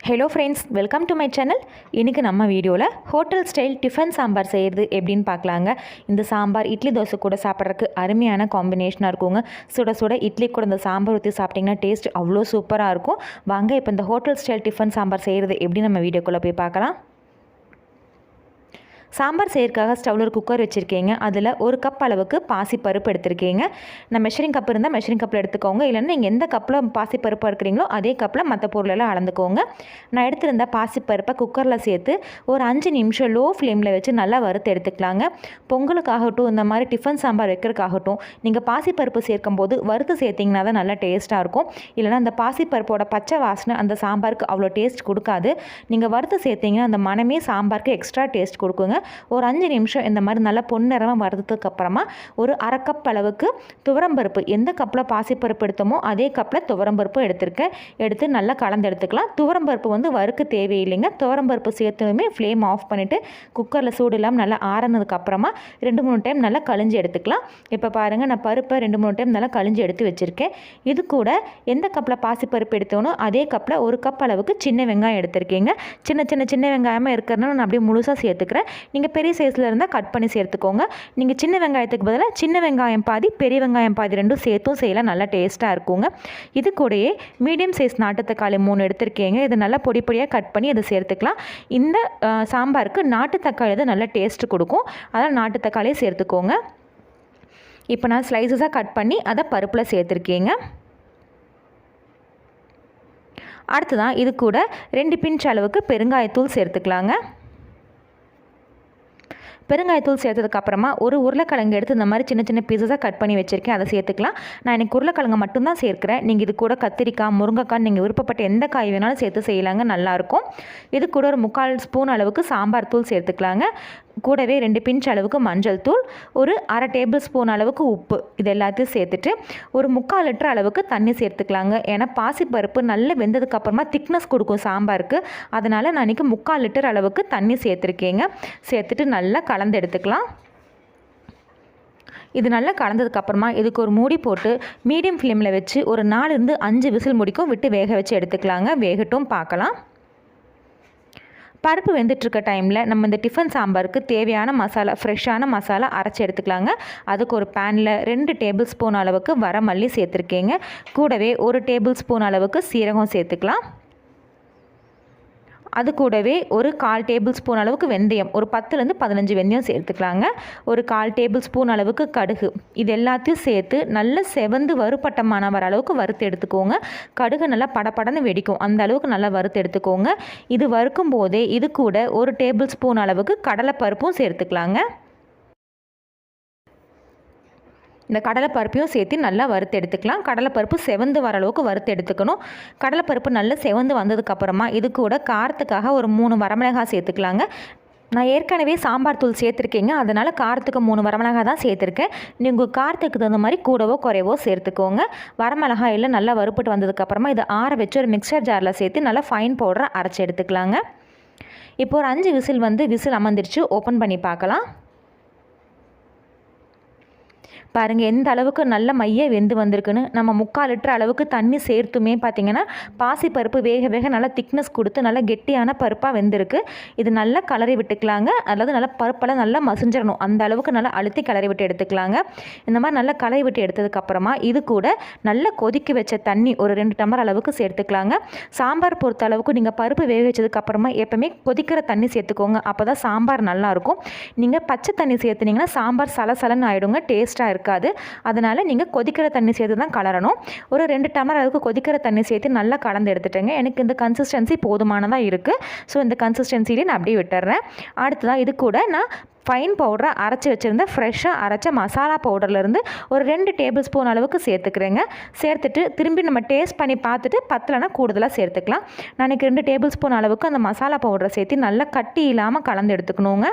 Hello friends, welcome to my channel. இன்றைக்கி நம்ம வீடியோவில் ஹோட்டல் ஸ்டைல் டிஃபன் சாம்பார் செய்கிறது எப்படின்னு பார்க்கலாங்க. இந்த சாம்பார் இட்லி தோசை கூட சாப்பிட்றதுக்கு அருமையான காம்பினேஷனாக இருக்குங்க. சுட சுட இட்லி கூட இந்த சாம்பார் ஊற்றி சாப்பிட்டிங்கன்னா டேஸ்ட் அவ்வளோ சூப்பராக இருக்கும். வாங்க இப்போ இந்த ஹோட்டல் ஸ்டைல் டிஃபன் சாம்பார் செய்கிறது எப்படி நம்ம வீடியோக்குள்ளே போய் பார்க்கலாம். சாம்பார் செய்யறதுக்காக ஸ்டவ்வில் ஒரு குக்கர் வச்சுருக்கீங்க. அதில் ஒரு கப் அளவுக்கு பாசிப்பருப்பு எடுத்துருக்கீங்க. நான் மெஷரிங் கப் இருந்தால் மெஷரிங் கப்பில் எடுத்துக்கோங்க. இல்லைன்னா நீங்கள் எந்த கப்பில் பாசிப்பருப்பு எடுக்கிறீங்களோ அதே கப்பில் மற்ற பொருளெல்லாம் அளந்துக்கோங்க. நான் எடுத்திருந்த பாசிப்பருப்பை குக்கரில் சேர்த்து ஒரு 5 நிமிஷம் லோ ஃப்ளேமில் வச்சு நல்லா வறுத்து எடுத்துக்கலாங்க. பொங்கலுக்காகட்டும் இந்த மாதிரி டிஃபன் சாம்பார் வைக்கிறதுக்காகட்டும் நீங்கள் பாசிப்பருப்பு சேர்க்கும் போது வறுத்து சேர்த்திங்கன்னா தான் நல்லா டேஸ்ட்டாக இருக்கும். இல்லைனா அந்த பாசிப்பருப்போட பச்சை வாசனை அந்த சாம்பாருக்கு அவ்வளோ டேஸ்ட் கொடுக்காது. நீங்கள் வறுத்து சேர்த்திங்கன்னா அந்த மனமே சாம்பாருக்கு எக்ஸ்ட்ரா டேஸ்ட் கொடுக்குங்க. ஒரு 5 நிமிஷம் இந்த மாதிரி நல்லா பொன்னிறமாக வறுத்ததுக்கு அப்புறமா ஒரு அரை கப் அளவுக்கு துவரம்பருப்பு, எந்த கப்பில் பாசிப்பருப்பு எடுத்தோமோ அதே கப்பில் துவரம்பருப்பு எடுத்துருக்கேன். எடுத்து நல்லா கலந்து எடுத்துக்கலாம். துவரம்பருப்பு வந்து வறுக்க தேவையில்லைங்க. துவரம்பருப்பு சேர்த்ததுமே ஃப்ளேம் ஆஃப் பண்ணிவிட்டு குக்கரில் சூடு இல்லாமல் நல்லா ஆறினதுக்கு அப்புறமா 2-3 டைம் நல்லா கழிஞ்சு எடுத்துக்கலாம். இப்போ பாருங்கள், நான் பருப்பை 2-3 டைம் நல்லா கழிஞ்சு எடுத்து வச்சுருக்கேன். இது கூட எந்த கப்பில் பாசிப்பருப்பு எடுத்தோனோ அதே கப்பில் ஒரு கப் அளவுக்கு சின்ன வெங்காயம் எடுத்திருக்கீங்க. சின்ன வெங்காயமாக இருக்கிறதுனால நான் அப்படியே முழுசாக சேர்த்துக்கிறேன். நீங்கள் பெரிய சைஸில் இருந்தால் கட் பண்ணி சேர்த்துக்கோங்க. நீங்கள் சின்ன வெங்காயத்துக்கு பதிலாக சின்ன வெங்காயம் பாதி பெரிய வெங்காயம் பாதி ரெண்டும் சேர்த்தும் செய்யலாம், நல்லா டேஸ்ட்டாக இருக்குங்க. இது கூடயே மீடியம் சைஸ் நாட்டு தக்காளி 3 எடுத்திருக்கீங்க. இது நல்லா பொடி பொடியாக கட் பண்ணி அதை சேர்த்துக்கலாம். இந்த சாம்பாருக்கு நாட்டு தக்காளி தான் நல்லா டேஸ்ட்டு கொடுக்கும். அதனால் நாட்டு தக்காளியை சேர்த்துக்கோங்க. இப்போ நான் ஸ்லைசஸாக கட் பண்ணி அதை பருப்பில் சேர்த்துருக்கீங்க. அடுத்ததான் இது கூட 2 பிஞ்ச் அளவுக்கு பெருங்காயத்தூள் சேர்த்துக்கலாங்க. பெருங்காயத்தூள் சேர்த்ததுக்கப்புறமா ஒரு உருளைக்கிழங்கு எடுத்து இந்த மாதிரி சின்ன பீஸஸாக கட் பண்ணி வச்சுருக்கேன், அதை சேர்த்துக்கலாம். நான் எனக்கு உருளைக்கிழங்கு மட்டும்தான் சேர்க்குறேன். நீங்கள் இது கூட கத்திரிக்காய், முருங்கைக்காய் நீங்கள் விருப்பப்பட்ட எந்த காய் வேணாலும் சேர்த்து செய்யலாங்க, நல்லாயிருக்கும். இது கூட ஒரு 3/4 ஸ்பூன் அளவுக்கு சாம்பார் தூள் சேர்த்துக்கலாங்க. கூடவே 2 பிஞ்ச் அளவுக்கு மஞ்சள் தூள், ஒரு அரை டேபிள் ஸ்பூன் அளவுக்கு உப்பு, இது எல்லாத்தையும் சேர்த்துட்டு ஒரு 3/4 லிட்டர் அளவுக்கு தண்ணி சேர்த்துக்கலாங்க. ஏன்னா பாசிப்பருப்பு நல்லா வெந்ததுக்கப்புறமா திக்னஸ் கொடுக்கும் சாம்பாருக்கு. அதனால் நான் இன்றைக்கி 3/4 லிட்டர் அளவுக்கு தண்ணி சேர்த்துருக்கேங்க. சேர்த்துட்டு நல்லா கலந்து எடுத்துக்கலாம். இது நல்லா கலந்ததுக்கப்புறமா இதுக்கு ஒரு மூடி போட்டு மீடியம் ஃப்ளேமில் வச்சு ஒரு 4-5 விசில் முடிக்கும் விட்டு வேக வச்சு எடுத்துக்கலாங்க. வேகட்டும், பார்க்கலாம். பருப்பு வெந்துட்டுருக்க டைமில் நம்ம இந்த டிஃபன் சாம்பாருக்கு தேவையான மசாலா, ஃப்ரெஷ்ஷான மசாலா அரைச்சி எடுத்துக்கலாங்க. அதுக்கு ஒரு பேனில் 2 டேபிள் ஸ்பூன் அளவுக்கு வரமல்லி சேர்த்துருக்கேங்க. கூடவே 1 டேபிள் ஸ்பூன் அளவுக்கு சீரகம் சேர்த்துக்கலாம். அது கூடவே ஒரு 1/4 டேபிள் ஸ்பூன் அளவுக்கு வெந்தயம், ஒரு 10-15 வெந்தயம் சேர்த்துக்கலாங்க. ஒரு 1/4 டேபிள் ஸ்பூன் அளவுக்கு கடுகு, இது எல்லாத்தையும் சேர்த்து நல்ல செவந்து வறுபட்டமான வர அளவுக்கு வறுத்து எடுத்துக்கோங்க. கடுகு நல்லா படப்படன்னு வெடிக்கும், அந்த அளவுக்கு நல்லா வறுத்து எடுத்துக்கோங்க. இது வறுக்கும் போதே இது கூட 1 டேபிள் ஸ்பூன் அளவுக்கு கடலைப்பருப்பும் சேர்த்துக்கலாங்க. இந்த கடலைப்பருப்பையும் சேர்த்து நல்லா வறுத்து எடுத்துக்கலாம். கடலைப்பருப்பு செவந்து வர அளவுக்கு வறுத்து எடுத்துக்கணும். கடலைப்பருப்பு நல்லா செவந்து வந்ததுக்கப்புறமா இது கூட காரத்துக்காக ஒரு 3 வரமிளகாய் சேர்த்துக்கலாங்க. நான் ஏற்கனவே சாம்பார் தூள் சேர்த்துருக்கேங்க, அதனால் காரத்துக்கு 3 வரமிளகாய் தான் சேர்த்துருக்கேன். நீங்கள் காரத்துக்கு தகுந்த மாதிரி கூடவோ குறைவோ சேர்த்துக்கோங்க. வரமிளகாய் எல்லாம் நல்லா வறுப்பட்டு வந்ததுக்கப்புறமா இதை ஆற வச்சு ஒரு மிக்சர் ஜாரில் சேர்த்து நல்லா ஃபைன் பவுடரை அரைச்சி எடுத்துக்கலாங்க. இப்போ ஒரு 5 விசில் அமர்ந்துருச்சு. ஓப்பன் பண்ணி பார்க்கலாம். பாருங்கள் எந்த அளவுக்கு நல்ல மைய வெந்து வந்திருக்குன்னு. நம்ம 3/4 லிட்டர் அளவுக்கு தண்ணி சேர்த்துமே பார்த்திங்கன்னா பாசிப்பருப்பு வேக நல்லா திக்னஸ் கொடுத்து நல்லா கெட்டியான பருப்பாக வெந்திருக்கு. இது நல்லா கலரி விட்டுக்கலாங்க. அல்லது நல்லா பருப்பெல்லாம் நல்லா மசிஞ்சிடணும், அந்த அளவுக்கு நல்லா அழுத்தி கிளறி விட்டு எடுத்துக்கலாங்க. இந்த மாதிரி நல்லா கலரி விட்டு எடுத்ததுக்கப்புறமா இது கூட நல்லா கொதிக்க வச்ச தண்ணி ஒரு 2 டம்ளர் அளவுக்கு சேர்த்துக்கலாங்க. சாம்பார் பொறுத்த அளவுக்கு நீங்கள் பருப்பு வேக வச்சதுக்கப்புறமா எப்போவுமே கொதிக்கிற தண்ணி சேர்த்துக்கோங்க, அப்போ தான் சாம்பார் நல்லாயிருக்கும். நீங்கள் பச்சை தண்ணி சேர்த்துனீங்கன்னா சாம்பார் சலசலன்னு ஆகிடுங்க, டேஸ்ட்டாக இருக்காது. அதனால் நீங்கள் கொதிக்கிற தண்ணி சேர்த்து தான் கலரணும். ஒரு 2 டம்ளர் அளவுக்கு கொதிக்கிற தண்ணி சேர்த்து நல்லா கலந்து எடுத்துட்டேங்க. எனக்கு இந்த கன்சிஸ்டன்சி போதுமானதாக இருக்குது. ஸோ இந்த கன்சிஸ்டன்சிலே நான் அப்படியே விட்டுறேன். அடுத்ததான் இது கூட நான் ஃபைன் பவுடரை அரைச்சி வச்சுருந்தேன். ஃப்ரெஷ்ஷாக அரைச்ச மசாலா பவுடர்லேருந்து ஒரு 2 டேபிள் ஸ்பூன் அளவுக்கு சேர்த்துக்கிறேங்க. சேர்த்துட்டு திரும்பி நம்ம டேஸ்ட் பண்ணி பார்த்துட்டு பத்தலைனா கூடுதலாக சேர்த்துக்கலாம். நான் இன்றைக்கி 2 டேபிள் ஸ்பூன் அளவுக்கு அந்த மசாலா பவுடரை சேர்த்து நல்லா கட்டி இல்லாமல் கலந்து எடுத்துக்கணுங்க.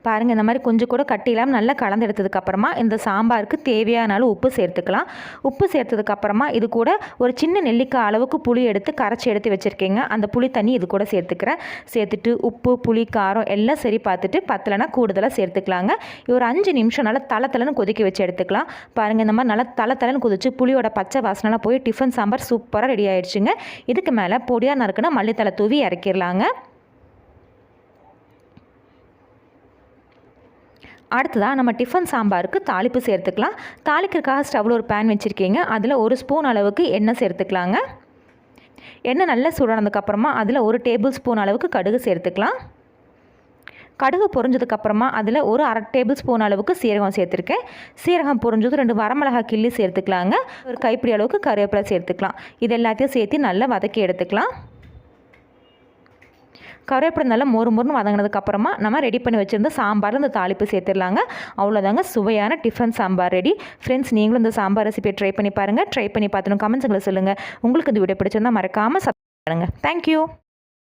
பாருங்கள் இந்த மாதிரி கொஞ்சம் கூட கட்டி இல்லாமல் நல்லா கலந்து எடுத்ததுக்கப்புறமா இந்த சாம்பாருக்கு தேவையான அளவு உப்பு சேர்த்துக்கலாம். உப்பு சேர்த்ததுக்கப்புறமா இது கூட ஒரு சின்ன நெல்லிக்காய் அளவுக்கு புளி எடுத்து கரைச்சி எடுத்து வச்சுருக்கீங்க. அந்த புளி தண்ணி இது கூட சேர்த்துக்கிறேன். சேர்த்துட்டு உப்பு புளி காரம் எல்லாம் சரி பார்த்துட்டு பத்தலைன்னா கூடுதலாக சேர்த்துக்கலாங்க. ஒரு 5 நிமிஷம் நல்லா தளன்னு கொதிக்க வச்சு எடுத்துக்கலாம். பாருங்கள் இந்த மாதிரி நல்லா தளன்னு கொதிச்சு புளியோட பச்சை வாசனைலாம் போய் டிஃபன் சாம்பார் சூப்பராக ரெடி ஆகிடுச்சுங்க. இதுக்கு மேலே பொடியாக நறுக்குன்னா மல்லித்தலை தூவி இறக்கிடலாங்க. அடுத்ததாக நம்ம டிஃபன் சாம்பாருக்கு தாளிப்பு சேர்த்துக்கலாம். தாளிக்கிறதுக்காக ஸ்டவ்வில் ஒரு பேன் வச்சுருக்கீங்க. அதில் 1 ஸ்பூன் அளவுக்கு எண்ணெய் சேர்த்துக்கலாங்க. எண்ணெய் நல்லா சுடனதுக்கப்புறமா அதில் 1 டேபிள் ஸ்பூன் அளவுக்கு கடுகு சேர்த்துக்கலாம். கடுகு பொரிஞ்சதுக்கப்புறமா அதில் ஒரு 1/2 டேபிள் ஸ்பூன் அளவுக்கு சீரகம் சேர்த்துருக்கேன். சீரகம் பொரிஞ்சது 2 வரமிளகாய் கிள்ளி சேர்த்துக்கலாங்க. ஒரு கைப்பிடி அளவுக்கு கருவேப்பிலை சேர்த்துக்கலாம். இது எல்லாத்தையும் சேர்த்து நல்லா வதக்கி எடுத்துக்கலாம். கருவேப்பிலை நல்லா மொறுன்னு வதங்கினதுக்கப்புறமா நம்ம ரெடி பண்ணி வச்சுருந்த சாம்பார் இந்த தாளிப்பு சேர்த்துடலாங்க. அவ்வளோதாங்க, சுவையான டிஃபன் சாம்பார் ரெடி. ஃப்ரெண்ட்ஸ், நீங்களும் இந்த சாம்பார் ரெசிபியை ட்ரை பண்ணி பாருங்கள். ட்ரை பண்ணி பார்த்துட்டு கமெண்ட்ஸுங்களை சொல்லுங்கள். உங்களுக்கு இந்த வீடியோ பிடிச்சிருந்தால் மறக்காமல் சப்ஸ்கிரைப் பண்ணுங்கள். தேங்க்யூ.